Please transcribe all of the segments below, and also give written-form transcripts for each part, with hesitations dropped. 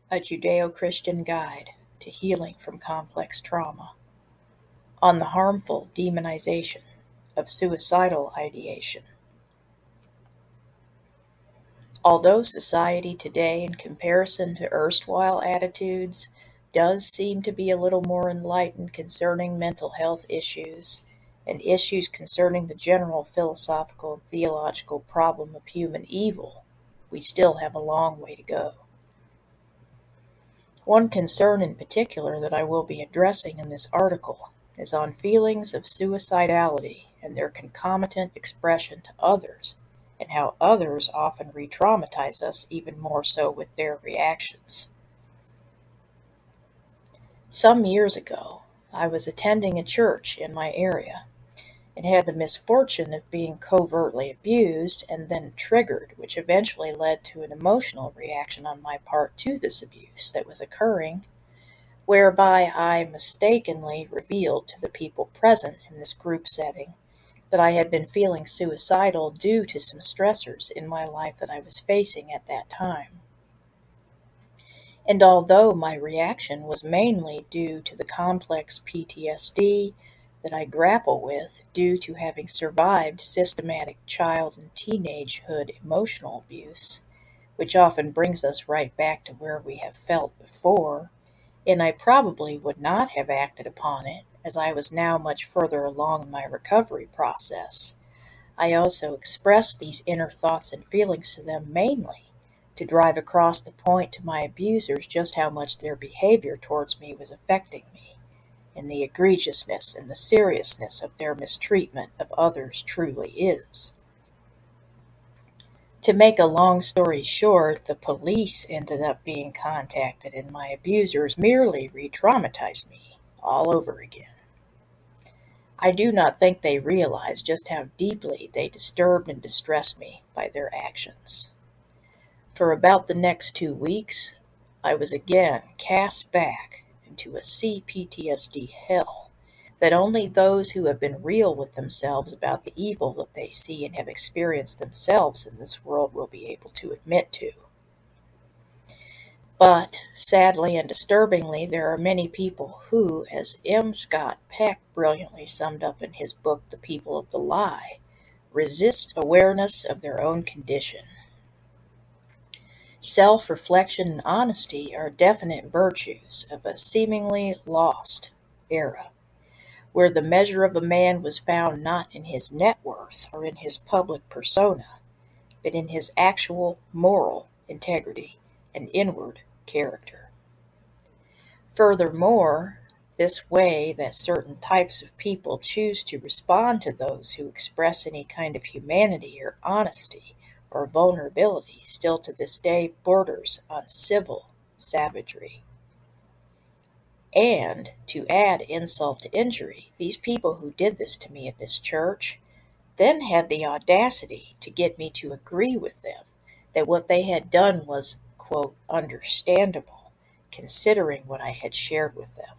A Judeo-Christian Guide to Healing from Complex Trauma, on the harmful demonization of suicidal ideation. Although society today, in comparison to erstwhile attitudes, does seem to be a little more enlightened concerning mental health issues and issues concerning the general philosophical and theological problem of human evil, we still have a long way to go. One concern in particular that I will be addressing in this article is on feelings of suicidality and their concomitant expression to others, and how others often re-traumatize us even more so with their reactions. Some years ago, I was attending a church in my area and had the misfortune of being covertly abused and then triggered, which eventually led to an emotional reaction on my part to this abuse that was occurring, whereby I mistakenly revealed to the people present in this group setting that I had been feeling suicidal due to some stressors in my life that I was facing at that time. And although my reaction was mainly due to the complex PTSD that I grapple with due to having survived systematic child and teenagehood emotional abuse, which often brings us right back to where we have felt before, and I probably would not have acted upon it as I was now much further along in my recovery process, I also expressed these inner thoughts and feelings to them mainly to drive across the point to my abusers just how much their behavior towards me was affecting me, and the egregiousness and the seriousness of their mistreatment of others truly is. To make a long story short, the police ended up being contacted, and my abusers merely re-traumatized me all over again. I do not think they realized just how deeply they disturbed and distressed me by their actions. For about the next 2 weeks, I was again cast back into a CPTSD hell that only those who have been real with themselves about the evil that they see and have experienced themselves in this world will be able to admit to. But, sadly and disturbingly, there are many people who, as M. Scott Peck brilliantly summed up in his book The People of the Lie, resist awareness of their own condition. Self-reflection and honesty are definite virtues of a seemingly lost era, where the measure of a man was found not in his net worth or in his public persona, but in his actual moral integrity and inward character. Furthermore, this way that certain types of people choose to respond to those who express any kind of humanity or honesty or vulnerability still to this day borders on civil savagery. And, to add insult to injury, these people who did this to me at this church then had the audacity to get me to agree with them that what they had done was, quote, understandable, considering what I had shared with them.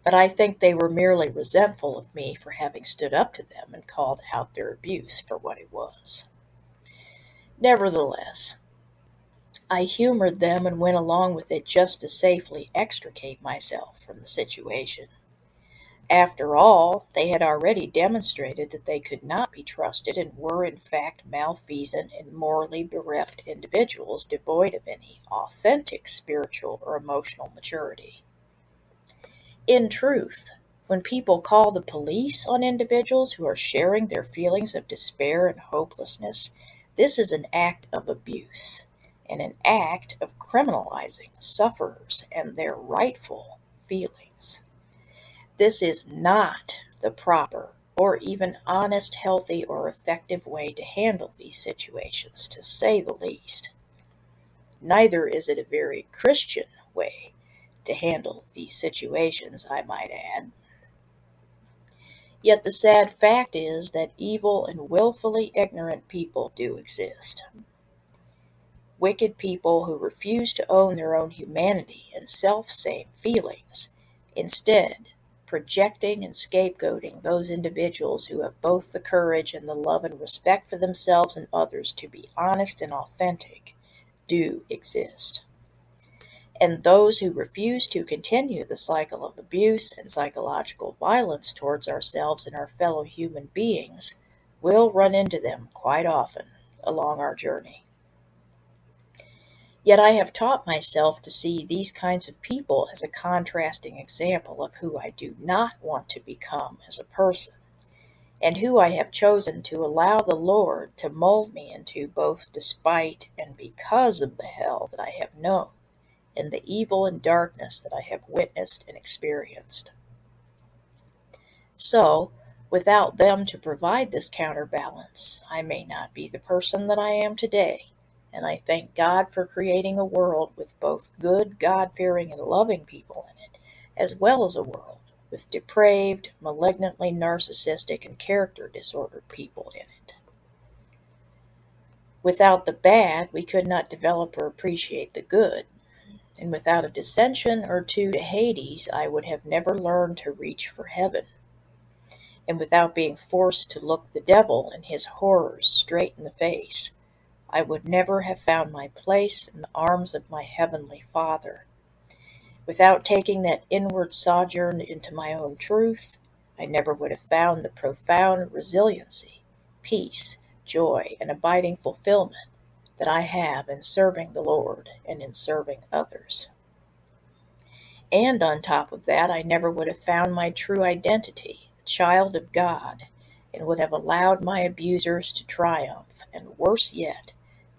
But I think they were merely resentful of me for having stood up to them and called out their abuse for what it was. Nevertheless, I humored them and went along with it just to safely extricate myself from the situation. After all, they had already demonstrated that they could not be trusted and were in fact malfeasant and morally bereft individuals devoid of any authentic spiritual or emotional maturity. In truth, when people call the police on individuals who are sharing their feelings of despair and hopelessness, this is an act of abuse and an act of criminalizing sufferers and their rightful feelings. This is not the proper or even honest, healthy, or effective way to handle these situations, to say the least. Neither is it a very Christian way to handle these situations, I might add. Yet the sad fact is that evil and willfully ignorant people do exist. Wicked people who refuse to own their own humanity and self-same feelings, instead projecting and scapegoating those individuals who have both the courage and the love and respect for themselves and others to be honest and authentic, do exist. And those who refuse to continue the cycle of abuse and psychological violence towards ourselves and our fellow human beings will run into them quite often along our journey. Yet I have taught myself to see these kinds of people as a contrasting example of who I do not want to become as a person, and who I have chosen to allow the Lord to mold me into both despite and because of the hell that I have known, and the evil and darkness that I have witnessed and experienced. So, without them to provide this counterbalance, I may not be the person that I am today, and I thank God for creating a world with both good, God-fearing, and loving people in it, as well as a world with depraved, malignantly narcissistic, and character disordered people in it. Without the bad, we could not develop or appreciate the good. And without a dissension or two to Hades, I would have never learned to reach for heaven. And without being forced to look the devil and his horrors straight in the face, I would never have found my place in the arms of my heavenly Father. Without taking that inward sojourn into my own truth, I never would have found the profound resiliency, peace, joy, and abiding fulfillment that I have in serving the Lord and in serving others. And on top of that, I never would have found my true identity, a child of God, and would have allowed my abusers to triumph, and worse yet,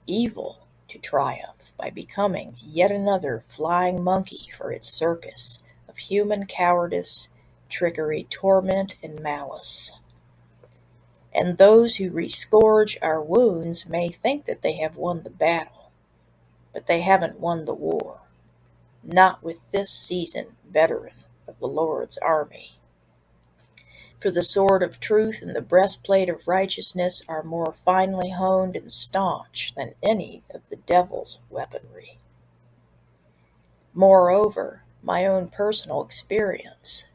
evil to triumph by becoming yet another flying monkey for its circus of human cowardice, trickery, torment, and malice. And those who rescourge our wounds may think that they have won the battle, but they haven't won the war. Not with this seasoned veteran of the Lord's army. For the sword of truth and the breastplate of righteousness are more finely honed and staunch than any of the devil's weaponry. Moreover, my own personal experience.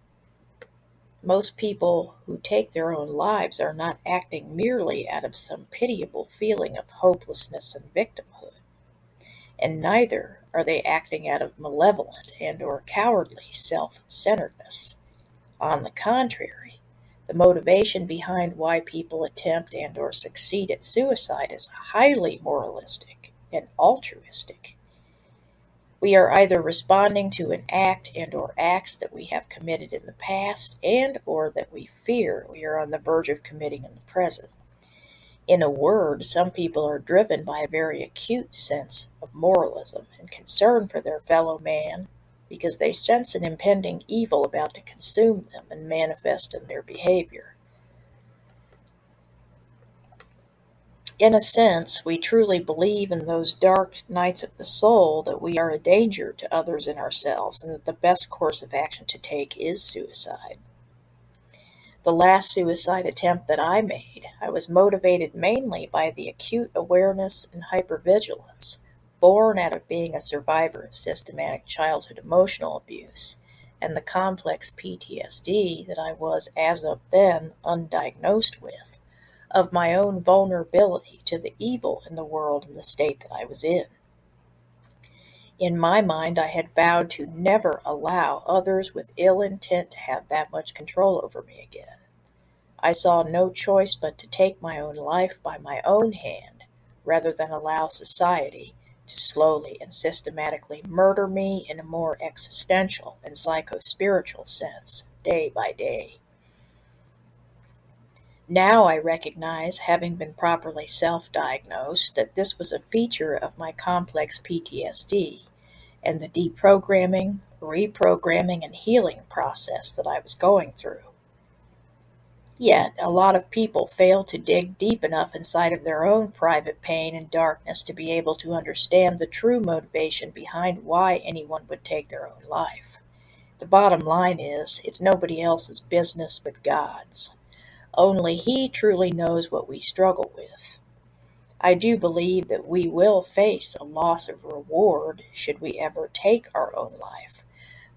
Most people who take their own lives are not acting merely out of some pitiable feeling of hopelessness and victimhood, and neither are they acting out of malevolent and or cowardly self-centeredness. On the contrary, the motivation behind why people attempt and or succeed at suicide is highly moralistic and altruistic. We are either responding to an act and or acts that we have committed in the past and or that we fear we are on the verge of committing in the present. In a word, some people are driven by a very acute sense of moralism and concern for their fellow man because they sense an impending evil about to consume them and manifest in their behavior. In a sense, we truly believe in those dark nights of the soul that we are a danger to others and ourselves, and that the best course of action to take is suicide. The last suicide attempt that I made, I was motivated mainly by the acute awareness and hypervigilance born out of being a survivor of systematic childhood emotional abuse and the complex PTSD that I was, as of then, undiagnosed with, of my own vulnerability to the evil in the world and the state that I was in. In my mind, I had vowed to never allow others with ill intent to have that much control over me again. I saw no choice but to take my own life by my own hand, rather than allow society to slowly and systematically murder me in a more existential and psycho-spiritual sense, day by day. Now I recognize, having been properly self-diagnosed, that this was a feature of my complex PTSD and the deprogramming, reprogramming, and healing process that I was going through. Yet, a lot of people fail to dig deep enough inside of their own private pain and darkness to be able to understand the true motivation behind why anyone would take their own life. The bottom line is, it's nobody else's business but God's. Only He truly knows what we struggle with. I do believe that we will face a loss of reward should we ever take our own life.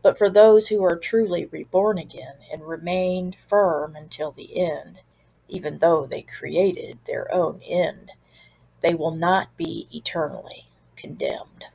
But for those who are truly reborn again and remained firm until the end, even though they created their own end, they will not be eternally condemned.